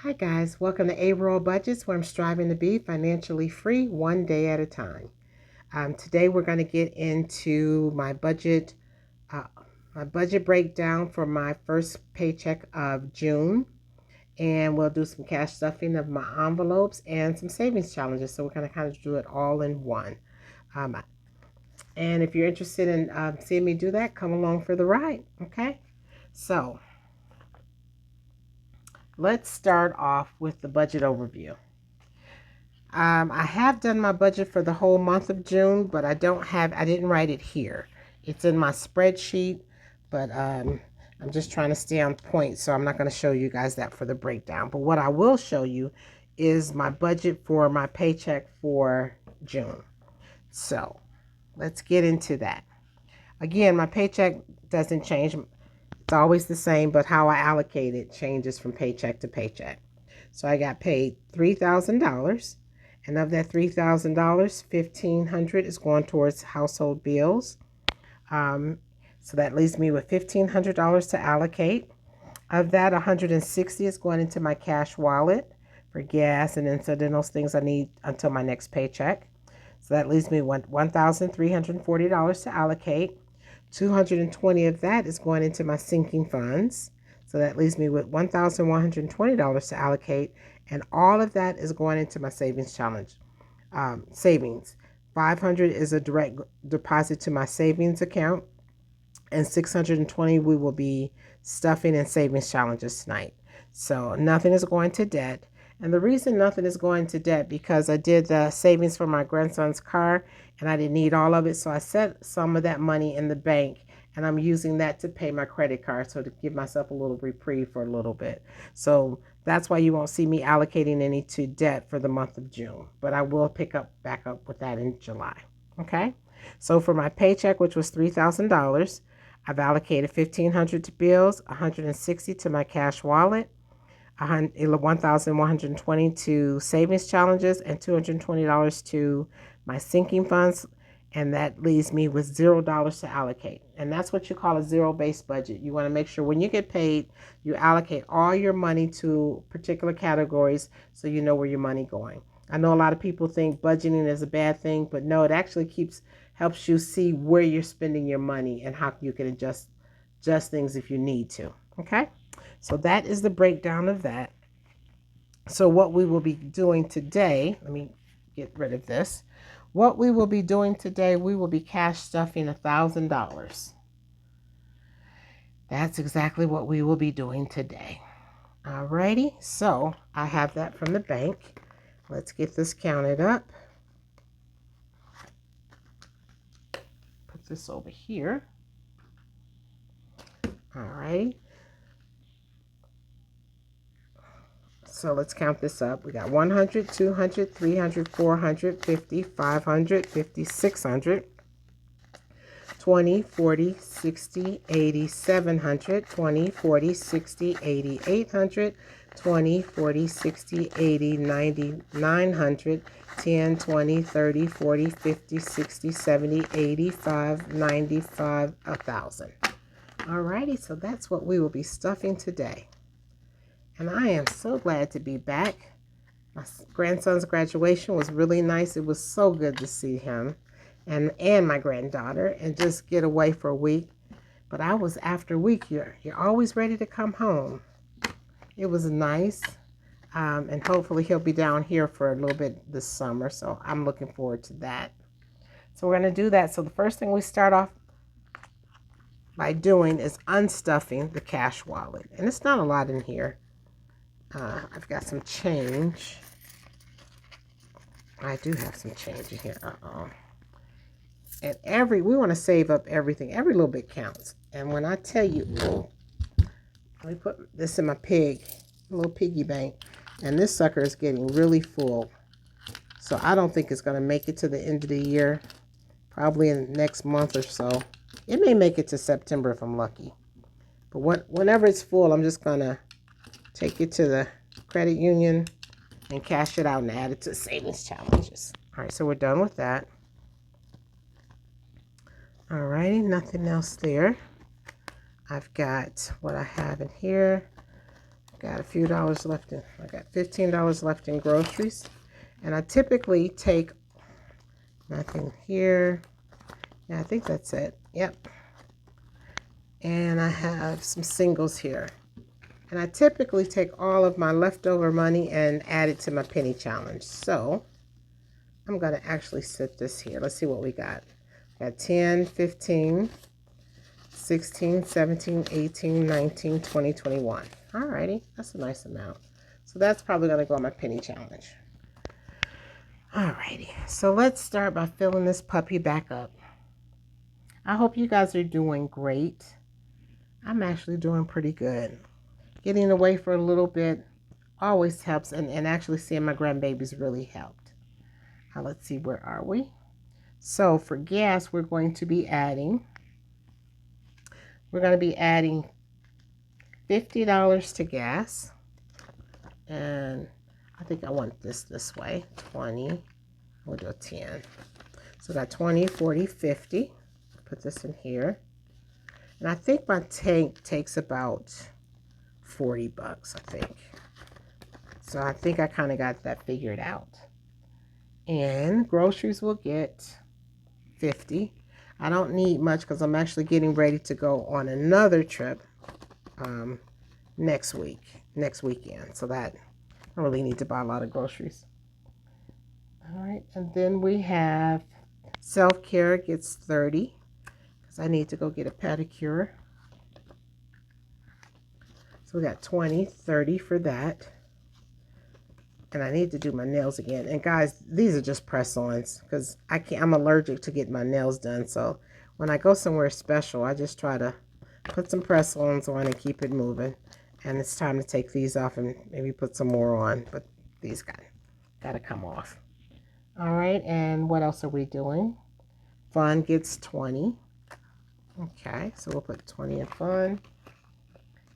Hi guys, welcome to A-Roll Budgets, where I'm striving to be financially free one day at a time. Today we're going to get into uh, my budget breakdown for my first paycheck of June, and we'll do some cash stuffing of my envelopes and some savings challenges. So we're going to kind of do it all in one. Um, and if you're interested in seeing me do that, come along for the ride. Okay, so let's start off with the budget overview. I have done my budget for the whole month of June, but I didn't write it here. It's in my spreadsheet, but I'm just trying to stay on point, so I'm not going to show you guys that for the breakdown. But what I will show you is my budget for my paycheck for June. So let's get into that. Again, my paycheck doesn't change. It's always the same, but how I allocate it changes from paycheck to paycheck. So I got paid $3,000. And of that $3,000, $1,500 is going towards household bills. So that leaves me with $1,500 to allocate. Of that, $160 is going into my cash wallet for gas and incidental things I need until my next paycheck. So that leaves me with $1,340 to allocate. $220 of that is going into my sinking funds. So that leaves me with $1,120 to allocate, and all of that is going into my savings challenge. Savings. $500 is a direct deposit to my savings account, and $620 we will be stuffing and savings challenges tonight. So nothing is going to debt. And the reason nothing is going to debt, because I did the savings for my grandson's car and I didn't need all of it. So I set some of that money in the bank and I'm using that to pay my credit card. So to give myself a little reprieve for a little bit. So that's why you won't see me allocating any to debt for the month of June. But I will back up with that in July. Okay. So for my paycheck, which was $3,000, I've allocated $1,500 to bills, $160 to my cash wallet, $1,120 to savings challenges, and $220 to my sinking funds, and that leaves me with $0 to allocate. And that's what you call a zero-based budget. You want to make sure when you get paid, you allocate all your money to particular categories so you know where your money going. I know a lot of people think budgeting is a bad thing, but no, it actually helps you see where you're spending your money and how you can adjust things if you need to. Okay? So that is the breakdown of that. So what we will be doing today, let me get rid of this. What we will be doing today, we will be cash stuffing $1,000. That's exactly what we will be doing today. Alrighty, so I have that from the bank. Let's get this counted up. Put this over here. Alrighty. So let's count this up. We got 100, 200, 300, 400, 50, 500, 50, 600, 20, 40, 60, 80, 700, 20, 40, 60, 80, 800, 20, 40, 60, 80, 90, 900, 10, 20, 30, 40, 50, 60, 70, 85, 95, 1,000. Alrighty, so that's what we will be stuffing today. And I am so glad to be back. My grandson's graduation was really nice. It was so good to see him and my granddaughter and just get away for a week. But I was, after a week, you're always ready to come home. It was nice. And hopefully he'll be down here for a little bit this summer. So I'm looking forward to that. So we're going to do that. So the first thing we start off by doing is unstuffing the cash wallet. And it's not a lot in here. I've got some change. I do have some change in here. And we want to save up everything. Every little bit counts. And when I tell you, let me put this in my little piggy bank. And this sucker is getting really full. So I don't think it's going to make it to the end of the year. Probably in the next month or so. It may make it to September if I'm lucky. But whenever it's full, I'm just going to take it to the credit union and cash it out and add it to savings challenges. All right, so we're done with that. All righty, nothing else there. I've got what I have in here. I've got a few dollars left in, I got $15 left in groceries. And I typically take nothing here. Yeah, I think that's it. Yep. And I have some singles here. And I typically take all of my leftover money and add it to my penny challenge. So I'm going to actually set this here. Let's see what we got. We got 10, 15, 16, 17, 18, 19, 20, 21. Alrighty, that's a nice amount. So that's probably going to go on my penny challenge. Alrighty, so let's start by filling this puppy back up. I hope you guys are doing great. I'm actually doing pretty good. Getting away for a little bit always helps, and actually seeing my grandbabies really helped. Now let's see, where are we? So for gas, we're going to be adding $50 to gas. And I think I want this way, 20. We'll do a 10. So I got 20, 40, 50. Put this in here. And I think my tank takes about 40 bucks, I think. So I think I kind of got that figured out. And groceries will get 50. I don't need much because I'm actually getting ready to go on another trip next weekend. So that I really need to buy a lot of groceries. All right, and then we have self-care gets 30 because I need to go get a pedicure. So we got 20, 30 for that. And I need to do my nails again. And guys, these are just press-ons because I'm allergic to getting my nails done. So when I go somewhere special, I just try to put some press-ons on and keep it moving. And it's time to take these off and maybe put some more on. But these got to come off. All right, and what else are we doing? Fun gets 20. Okay, so we'll put 20 in fun.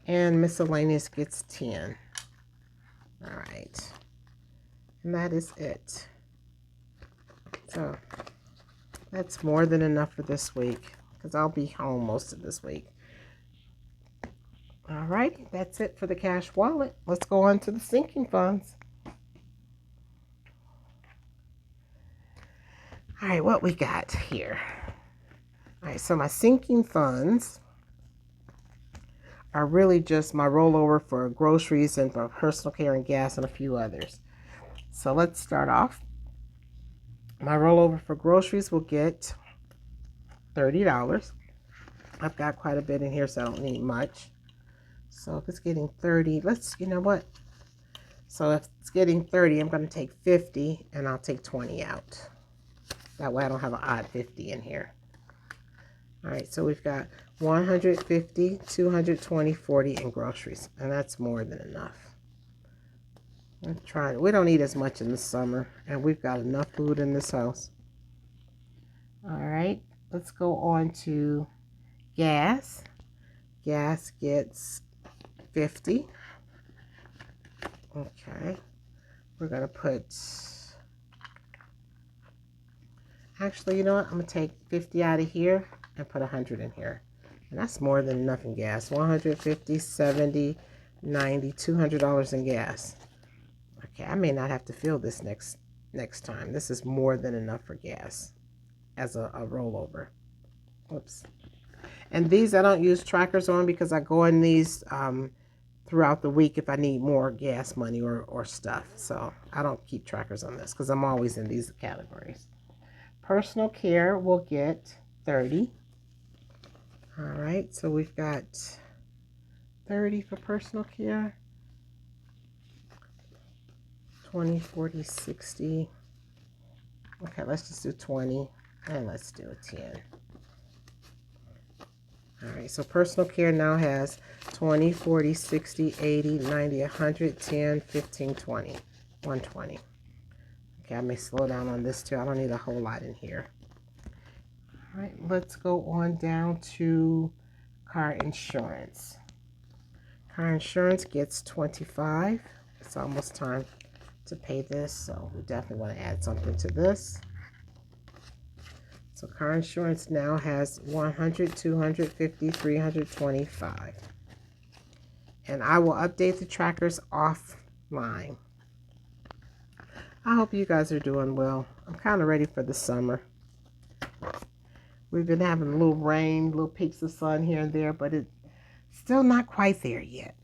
And miscellaneous gets 10. All right. And that is it. So that's more than enough for this week because I'll be home most of this week. All right, that's it for the cash wallet. Let's go on to the sinking funds. All right, what we got here. All right, so my sinking funds are really just my rollover for groceries and for personal care and gas and a few others. So let's start off. My rollover for groceries will get $30. I've got quite a bit in here, so I don't need much. So if it's getting 30, you know what? So if it's getting 30, I'm going to take 50 and I'll take 20 out. That way I don't have an odd 50 in here. All right, so we've got 150, 220, 40 in groceries, and that's more than enough. I'm trying. We don't eat as much in the summer, and we've got enough food in this house. All right, let's go on to gas. Gas gets 50. Okay, we're gonna put. Actually, you know what? I'm going to take 50 out of here and put 100 in here. And that's more than enough in gas. 150, 70, 90, $200 in gas. Okay, I may not have to fill this next time. This is more than enough for gas as a rollover. Whoops. And these I don't use trackers on because I go in these throughout the week if I need more gas money or stuff. So I don't keep trackers on this because I'm always in these categories. Personal care will get 30. All right, so we've got 30 for personal care. 20, 40, 60. Okay, let's just do 20 and let's do a 10. All right, so personal care now has 20, 40, 60, 80, 90, 100, 10, 15, 20, 120. Okay, I may slow down on this too. I don't need a whole lot in here. All right, let's go on down to car insurance. Car insurance gets 25. It's almost time to pay this, so we definitely want to add something to this. So car insurance now has 100, 250, 325. And I will update the trackers offline. I hope you guys are doing well. I'm kind of ready for the summer. We've been having a little rain, little peaks of sun here and there, but it's still not quite there yet.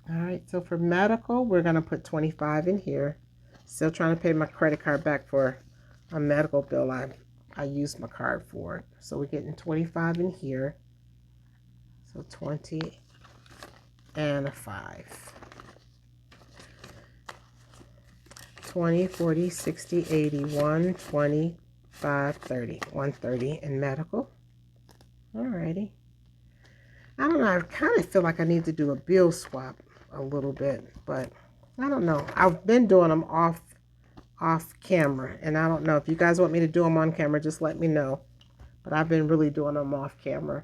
All right, so for medical, we're going to put 25 in here. Still trying to pay my credit card back for a medical bill I used my card for. So we're getting 25 in here. So 20 and a 5. 20, 40, 60, 80, 1, 20, 5, 30. 130 in medical. Alrighty. I don't know. I kind of feel like I need to do a bill swap a little bit, but I don't know. I've been doing them off camera, and I don't know if you guys want me to do them on camera. Just let me know. But I've been really doing them off camera.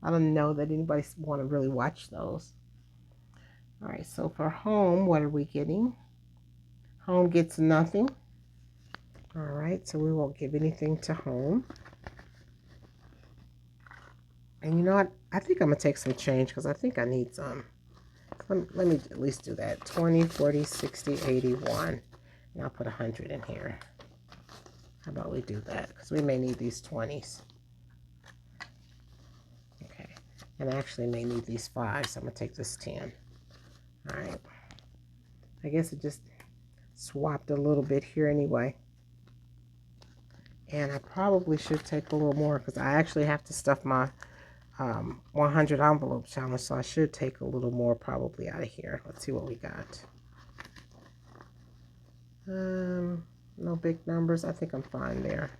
I don't know that anybody want to really watch those. All right. So for home, what are we getting? Home gets nothing. All right, so we won't give anything to home. And you know what? I think I'm going to take some change because I think I need some. Let me at least do that. 20, 40, 60, 81. And I'll put 100 in here. How about we do that? Because we may need these 20s. Okay. And I actually may need these 5, so I'm going to take this 10. All right. I guess it just swapped a little bit here anyway. And I probably should take a little more because I actually have to stuff my 100 envelope challenge, so I should take a little more probably out of here. Let's see what we got. No big numbers. I think I'm fine there.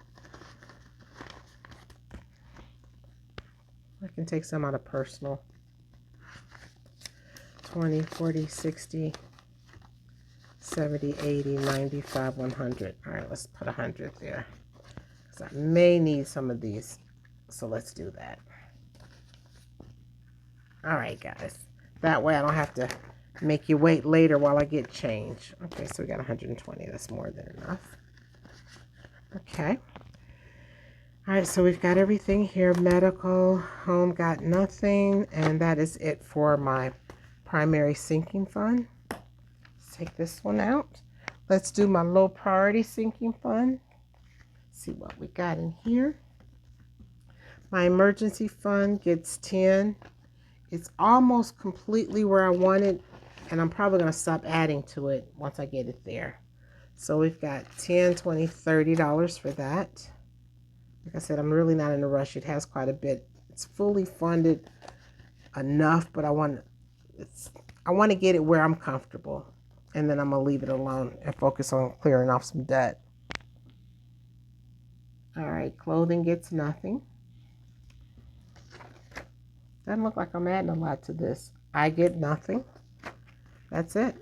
I can take some out of personal. 20, 40, 60, 70, 80, 95, 100. All right, let's put 100 there. Because I may need some of these. So let's do that. All right, guys. That way I don't have to make you wait later while I get change. Okay, so we got 120. That's more than enough. Okay. All right, so we've got everything here. Medical, home got nothing. And that is it for my primary sinking fund. Let's take this one out. Let's do my low priority sinking fund. See what we got in here. My emergency fund gets 10. It's almost completely where I want it, and I'm probably going to stop adding to it once I get it there. So we've got $10, $20, $30 for that. Like I said, I'm really not in a rush. It has quite a bit. It's fully funded enough, but I want to get it where I'm comfortable, and then I'm going to leave it alone and focus on clearing off some debt. All right, clothing gets nothing. Doesn't look like I'm adding a lot to this. I get nothing. That's it.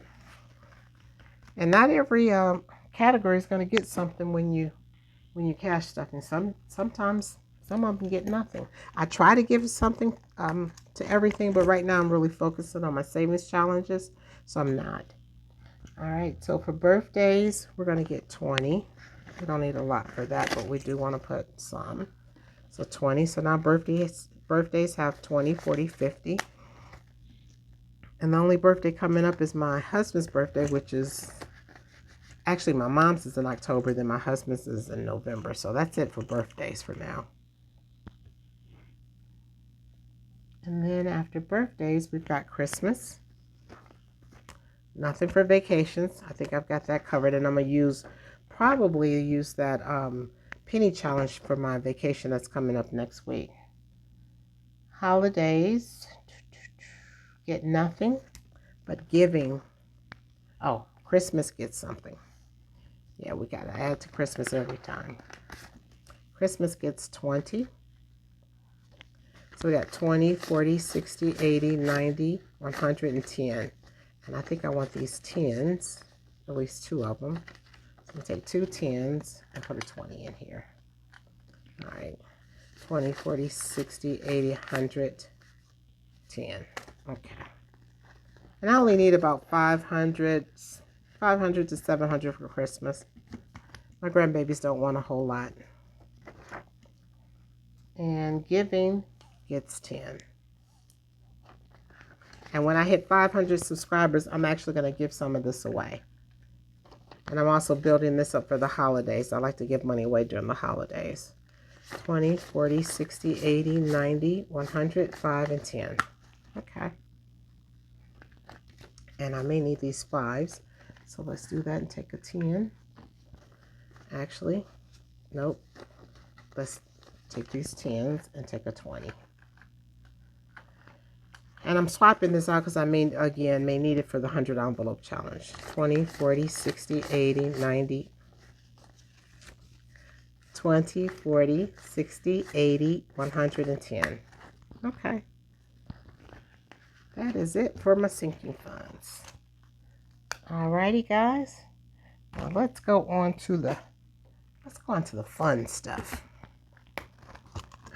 And not every category is going to get something when you cash stuff. And sometimes some of them get nothing. I try to give something to everything, but right now I'm really focusing on my savings challenges, so I'm not. All right, so for birthdays, we're going to get 20. We don't need a lot for that, but we do want to put some. So 20. So now birthdays have 20, 40, 50. And the only birthday coming up is my husband's birthday, which is actually my mom's is in October, then my husband's is in November. So that's it for birthdays for now. And then after birthdays, we've got Christmas. Nothing for vacations. I think I've got that covered, and I'm going to probably use that penny challenge for my vacation that's coming up next week. Holidays get nothing, but giving. Oh, Christmas gets something. Yeah, we got to add to Christmas every time. Christmas gets 20. So we got 20, 40, 60, 80, 90, 110. And I think I want these 10s, at least 2 of them. So I'm going to take 2 10s and put a 20 in here. All right. 20, 40, 60, 80, 100, 10. Okay. And I only need about 500 to 700 for Christmas. My grandbabies don't want a whole lot. And giving gets 10. And when I hit 500 subscribers, I'm actually going to give some of this away. And I'm also building this up for the holidays. I like to give money away during the holidays. 20, 40, 60, 80, 90, 100, 5, and 10. Okay. And I may need these 5s. So let's do that and take a 10. Actually, nope. Let's take these 10s and take a 20. And I'm swapping this out because I may need it for the 100 envelope challenge. 20, 40, 60, 80, 90. 20, 40, 60, 80, 110. Okay. That is it for my sinking funds. Alrighty, guys. Now let's go on to the fun stuff.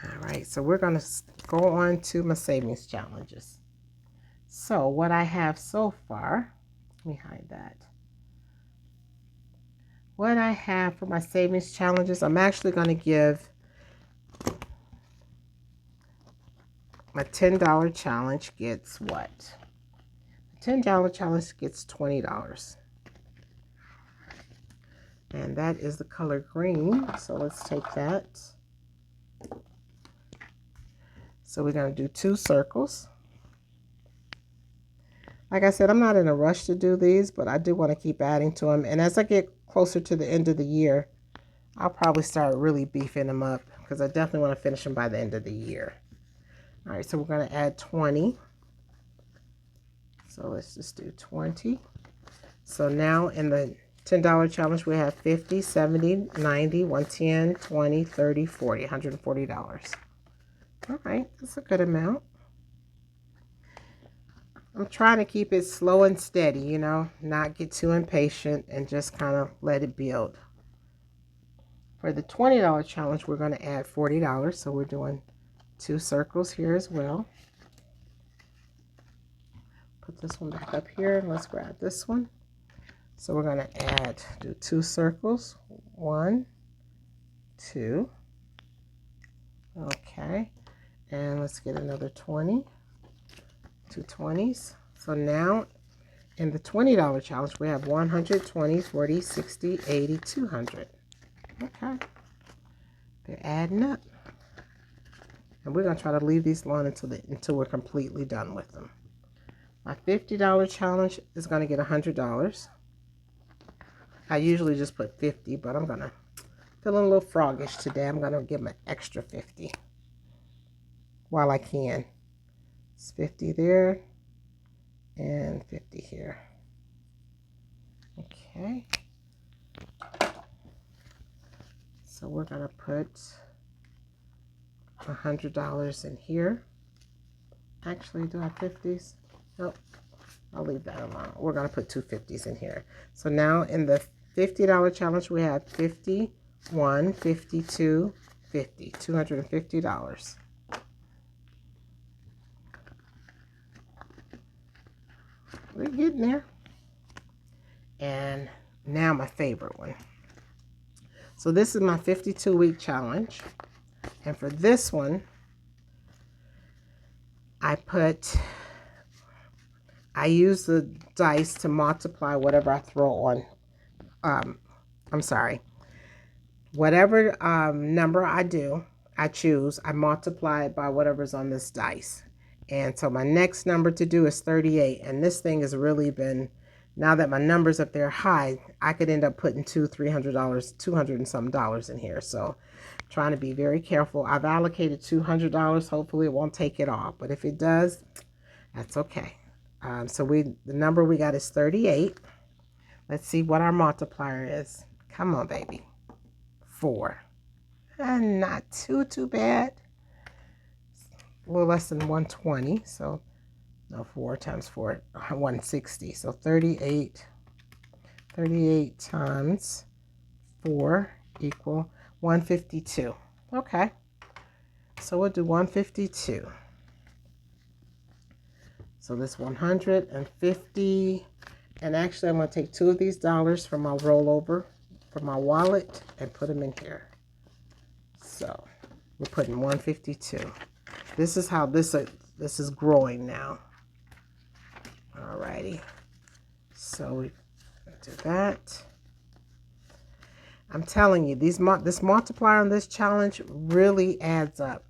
Alright, so we're going to go on to my savings challenges. So what I have so far, let me hide that. What I have for my savings challenges, I'm actually going to give my $10 challenge gets what? The $10 challenge gets $20. And that is the color green. So let's take that. So we're going to do 2 circles. Like I said, I'm not in a rush to do these, but I do want to keep adding to them. And as I get closer to the end of the year, I'll probably start really beefing them up because I definitely want to finish them by the end of the year. All right, so we're going to add 20. So let's just do 20. So now in the $10 challenge, we have 50, 70, 90, 110, 20, 30, 40, $140. All right, that's a good amount. I'm trying to keep it slow and steady, you know, not get too impatient and just kind of let it build. For the $20 challenge, we're going to add $40. So we're doing 2 circles here as well. Put this one back up here and let's grab this one. So we're going to do 2 circles. 1, 2. Okay. And let's get another 20. 2 20s. So now in the $20 challenge, we have 100, 20, 40, 60, 80, 200. Okay. They're adding up. And we're going to try to leave these alone until we're completely done with them. My $50 challenge is going to get $100. I usually just put 50, but I'm going to feeling a little froggish today. I'm going to give them an extra 50 while I can. It's 50 there and 50 here. Okay. So we're going to put $100 in here. Actually, do I have 50s? Nope. I'll leave that alone. We're going to put 2 50s in here. So now in the $50 challenge, we have 51, 52, 50, $250. We're getting there. And now my favorite one. So this is my 52-week challenge. And for this one, I use the dice to multiply whatever I throw on. Whatever number I choose, I multiply it by whatever's on this dice. And so my next number to do is 38. And this thing has really been, now that my numbers up there high, I could end up putting $300, $200 and some dollars in here. So trying to be very careful. I've allocated $200. Hopefully it won't take it off. But if it does, that's okay. So the number we got is 38. Let's see what our multiplier is. Come on, baby. 4. And not too bad. A little less than 120. So, no, 4 times 4, 160. So 38 times 4 equal 152. Okay. So we'll do 152. So this 150, and actually I'm going to take 2 of these dollars from my rollover, from my wallet, and put them in here. So we're putting 152. This is how this is growing now. Alrighty. So we do that. I'm telling you, this multiplier on this challenge really adds up.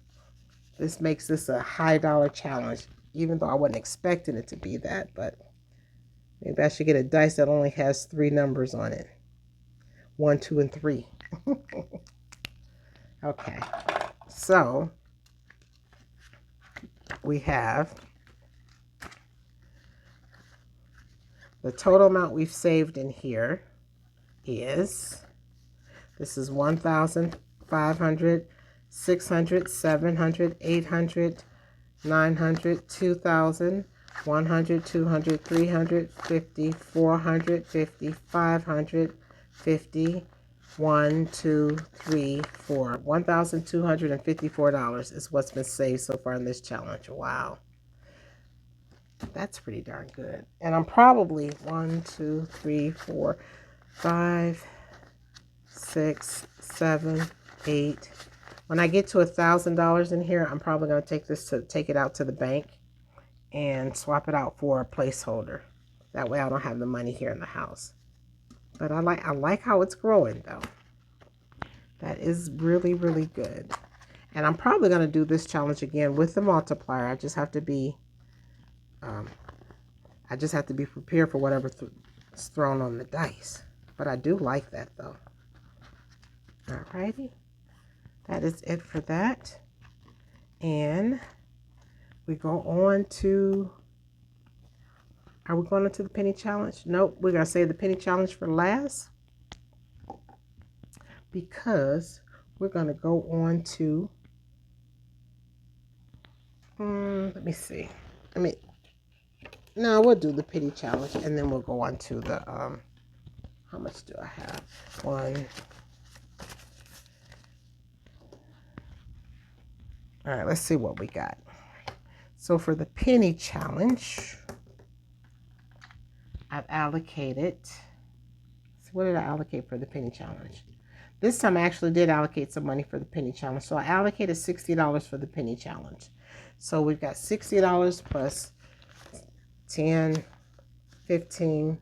This makes this a high dollar challenge, even though I wasn't expecting it to be that, but maybe I should get a dice that only has 3 numbers on it. 1, 2, and 3. Okay, so we have the total amount we've saved in here is, this is 1,500, 600, 700, 800, 900, 2,000, 100, 200, 350, 450, 550, 1, 2, 3, 4. $1,254 is what's been saved so far in this challenge. Wow. That's pretty darn good. And I'm probably 1, 2, 3, 4, 5, 6, 7, 8. When I get to $1,000 in here, I'm probably going to take it out to the bank and swap it out for a placeholder. That way I don't have the money here in the house. But I like how it's growing though. That is really, really good. And I'm probably going to do this challenge again with the multiplier. I just have to be prepared for whatever is thrown on the dice. But I do like that though. Alrighty. That is it for that. And we go on to, are we going into the penny challenge? Nope, we're going to save the penny challenge for last, because we're going to go on to, let me see. No, we'll do the penny challenge and then we'll go on to the, how much do I have? 1. All right, let's see what we got. So for the penny challenge, I've allocated, so what did I allocate for the penny challenge? This time I actually did allocate some money for the penny challenge. So I allocated $60 for the penny challenge. So we've got $60 plus 10, 15,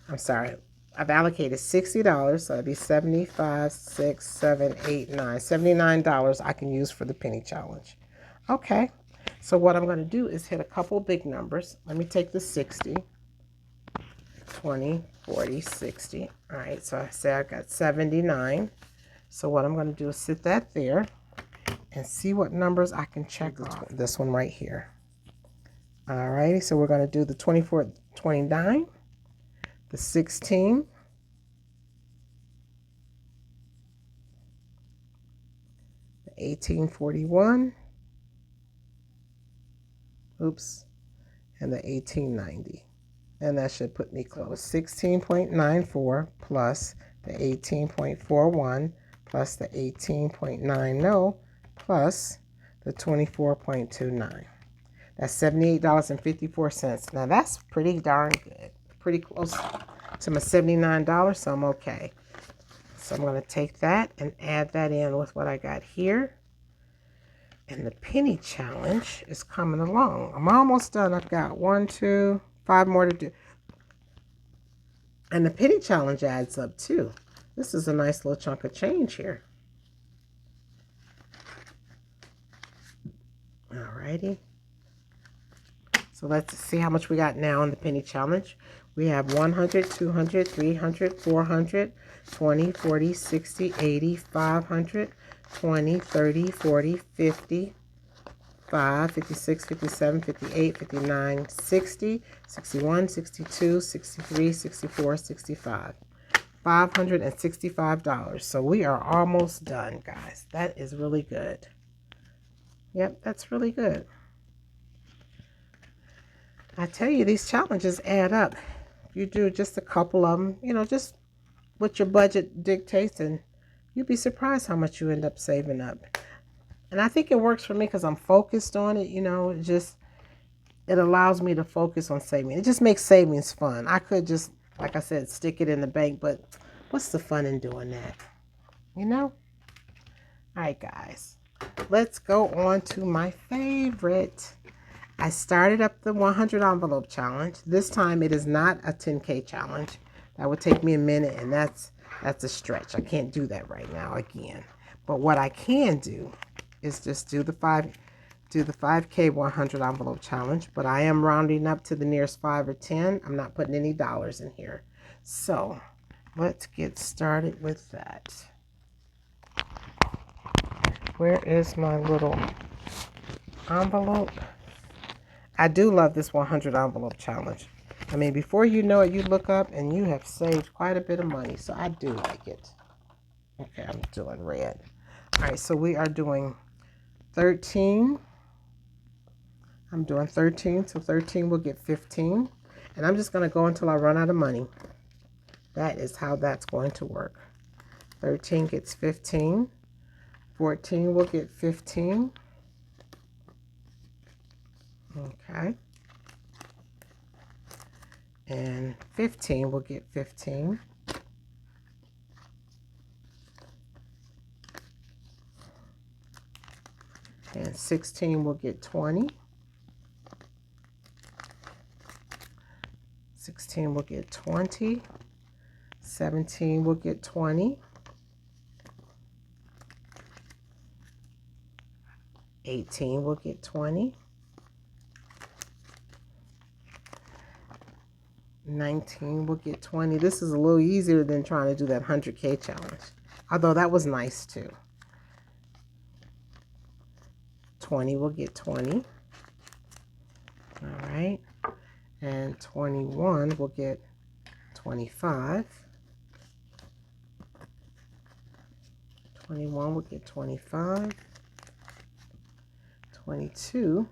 I'm sorry. I've allocated $60, so it'd be 75, 6, 7, 8, 9. $79 I can use for the penny challenge. Okay, so what I'm going to do is hit a couple big numbers. Let me take the 60, 20, 40, 60. All right, so I say I got 79. So what I'm going to do is sit that there and see what numbers I can check off. This one right here. All righty, so we're going to do the 24, 29. The 16, the 1841, oops, and the 1890. And that should put me close. 16.94 plus the 18.41 plus the 18.90 plus the 24.29. That's $78.54. Now that's pretty darn good. Pretty close to my $79, so I'm okay. So I'm going to take that and add that in with what I got here. And the penny challenge is coming along. I'm almost done. I've got 1, 2, 5 more to do. And the penny challenge adds up too. This is a nice little chunk of change here. Alrighty. So let's see how much we got now in the penny challenge. We have 100, 200, 300, 400, 20, 40, 60, 80, 500, 20, 30, 40, 50, 5, 56, 57, 58, 59, 60, 61, 62, 63, 64, 65. $565. So we are almost done, guys. That is really good. Yep, that's really good. I tell you, these challenges add up. You do just a couple of them, you know, just what your budget dictates, and you'd be surprised how much you end up saving up. And I think it works for me because I'm focused on it, you know. It allows me to focus on saving. It just makes savings fun. I could just, like I said, stick it in the bank, but what's the fun in doing that, you know? All right, guys, let's go on to my favorite. I started up the 100 envelope challenge. This time it is not a 10K challenge. That would take me a minute, and that's a stretch. I can't do that right now again. But what I can do is just do the 5K 100 envelope challenge. But I am rounding up to the nearest 5 or 10. I'm not putting any dollars in here. So let's get started with that. Where is my little envelope? I do love this 100 envelope challenge. I mean, before you know it, you look up and you have saved quite a bit of money. So I do like it. Okay, I'm doing red. All right, so we are doing 13. I'm doing 13, so 13 will get 15. And I'm just going to go until I run out of money. That is how that's going to work. 13 gets 15. 14 will get 15. Okay. And 15 will get 15. And 16 will get 20. 16 will get 20. 17 will get 20. 18 will get 20. 19 will get 20. This is a little easier than trying to do that 100K challenge. Although that was nice too. 20 will get 20. All right. And 21 will get 25. 21 will get 25. 22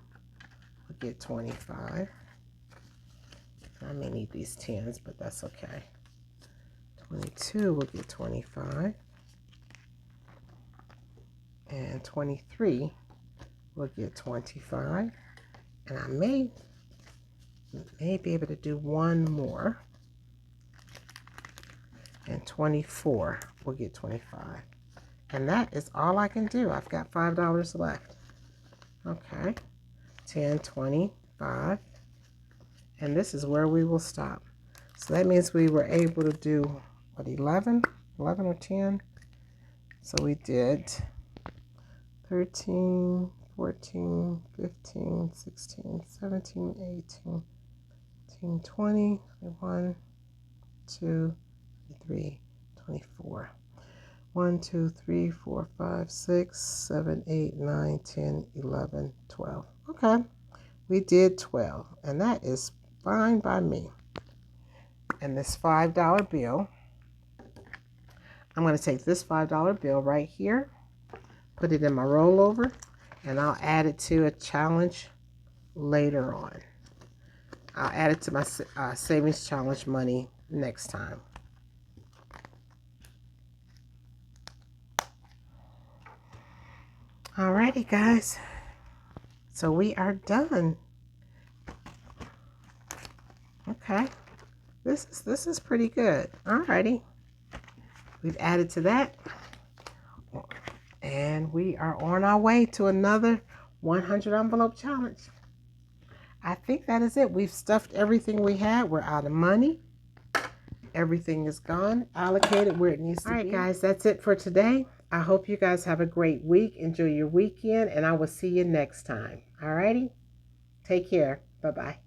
will get 25. I may need these 10s, but that's okay. 22 will get 25. And 23 will get 25. And I may be able to do one more. And 24 will get 25. And that is all I can do. I've got $5 left. Okay. 10, 25. And this is where we will stop. So that means we were able to do, what, 11 or 10? So we did 13, 14, 15, 16, 17, 18, 19, 20, 21, 2, 3, 24. 1, 2, 3, 4, 5, 6, 7, 8, 9, 10, 11, 12. Okay, we did 12, and that is fine by me. And this $5 bill, I'm going to take this $5 bill right here, put it in my rollover, and I'll add it to a challenge later on. I'll add it to my savings challenge money next time. Alrighty, guys. So we are done. Okay. This is pretty good. Alrighty. We've added to that. And we are on our way to another 100 envelope challenge. I think that is it. We've stuffed everything we had. We're out of money. Everything is gone, allocated where it needs to be. All right, guys, that's it for today. I hope you guys have a great week. Enjoy your weekend, and I will see you next time. All righty? Take care. Bye-bye.